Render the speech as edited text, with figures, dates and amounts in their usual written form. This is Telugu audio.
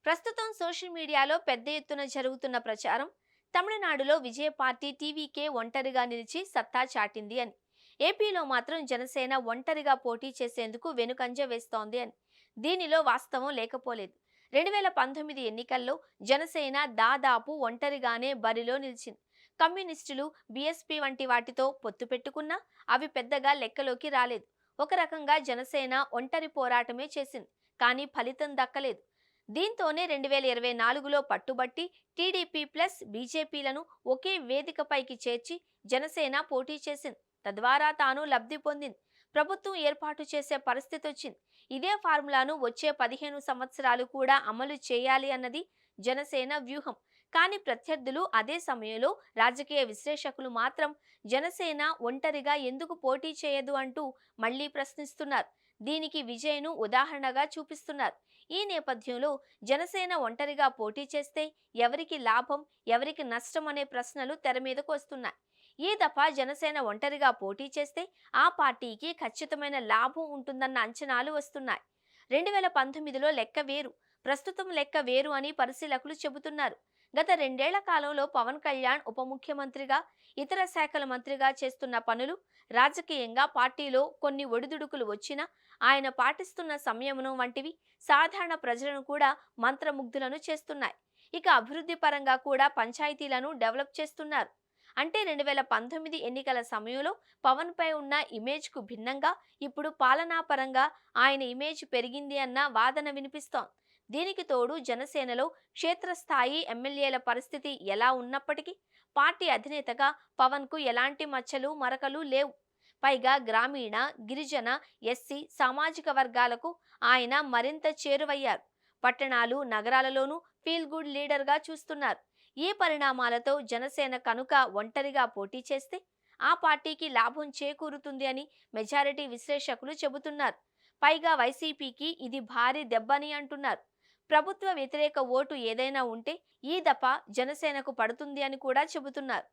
ప్రస్తుతం సోషల్ మీడియాలో పెద్ద ఎత్తున జరుగుతున్న ప్రచారం తమిళనాడులో విజయ పార్టీ టీవీకే ఒంటరిగా నిలిచి సత్తా చాటింది అని, ఏపీలో మాత్రం జనసేన ఒంటరిగా పోటీ చేసేందుకు వెనుకంజ వేస్తోంది అని. దీనిలో వాస్తవం లేకపోలేదు. 2019 ఎన్నికల్లో జనసేన దాదాపు ఒంటరిగానే బరిలో నిలిచింది. కమ్యూనిస్టులు, బీఎస్పీ వంటి వాటితో పొత్తు పెట్టుకున్నా అవి పెద్దగా లెక్కలోకి రాలేదు. ఒక రకంగా జనసేన ఒంటరి పోరాటమే చేసింది, కానీ ఫలితం దక్కలేదు. దీంతోనే 2024లో పట్టుబట్టి టీడీపీ ప్లస్ బీజేపీలను ఒకే వేదికపైకి చేర్చి జనసేన పోటీ చేసింది. తద్వారా తాను లబ్ధి పొందింది. ప్రభుత్వం ఏర్పాటు చేసే పరిస్థితి వచ్చింది. ఇదే ఫార్ములాను వచ్చే 15 సంవత్సరాలు కూడా అమలు చేయాలి అన్నది జనసేన వ్యూహం. కానీ ప్రత్యర్థులు, అదే సమయంలో రాజకీయ విశ్లేషకులు మాత్రం జనసేన ఒంటరిగా ఎందుకు పోటీ చేయదు అంటూ మళ్లీ ప్రశ్నిస్తున్నారు. దీనికి విజయ్ను ఉదాహరణగా చూపిస్తున్నారు. ఈ నేపథ్యంలో జనసేన ఒంటరిగా పోటీ చేస్తే ఎవరికి లాభం, ఎవరికి నష్టం అనే ప్రశ్నలు తెర మీదకు వస్తున్నాయి. ఈ దఫా జనసేన ఒంటరిగా పోటీ చేస్తే ఆ పార్టీకి ఖచ్చితమైన లాభం ఉంటుందన్న అంచనాలు వస్తున్నాయి. 2019లో లెక్క వేరు, ప్రస్తుతం లెక్క వేరు అని పరిశీలకులు చెబుతున్నారు. గత 2 ఏళ్ల కాలంలో పవన్ కళ్యాణ్ ఉప ముఖ్యమంత్రిగా, ఇతర శాఖల మంత్రిగా చేస్తున్న పనులు, రాజకీయంగా పార్టీలో కొన్ని ఒడిదుడుకులు వచ్చినా ఆయన పాటిస్తున్న సంయమనం వంటివి సాధారణ ప్రజలను కూడా మంత్రముగ్ధులను చేస్తున్నాయి. ఇక అభివృద్ధి పరంగా కూడా పంచాయతీలను డెవలప్ చేస్తున్నారు. అంటే 2019 ఎన్నికల సమయంలో పవన్ పై ఉన్న ఇమేజ్ కు భిన్నంగా ఇప్పుడు పాలనా పరంగా ఆయన ఇమేజ్ పెరిగింది అన్న వాదన వినిపిస్తోంది. దీనికి తోడు జనసేనలో క్షేత్రస్థాయి ఎమ్మెల్యేల పరిస్థితి ఎలా ఉన్నప్పటికీ పార్టీ అధినేతగా పవన్ కు ఎలాంటి మచ్చలు, మరకలు లేవు. పైగా గ్రామీణ, గిరిజన, ఎస్సీ సామాజిక వర్గాలకు ఆయన మరింత చేరువయ్యారు. పట్టణాలు, నగరాలలోనూ ఫీల్ గుడ్ లీడర్ గా చూస్తున్నారు. ఈ పరిణామాలతో జనసేన కనుక ఒంటరిగా పోటీ చేస్తే ఆ పార్టీకి లాభం చేకూరుతుంది అని మెజారిటీ విశ్లేషకులు చెబుతున్నారు. పైగా వైసీపీకి ఇది భారీ దెబ్బని అంటున్నారు. ప్రభుత్వ వ్యతిరేక ఓటు ఏదైనా ఉంటే ఈ దఫా జనసేనకు పడుతుంది అని కూడా చెబుతున్నారు.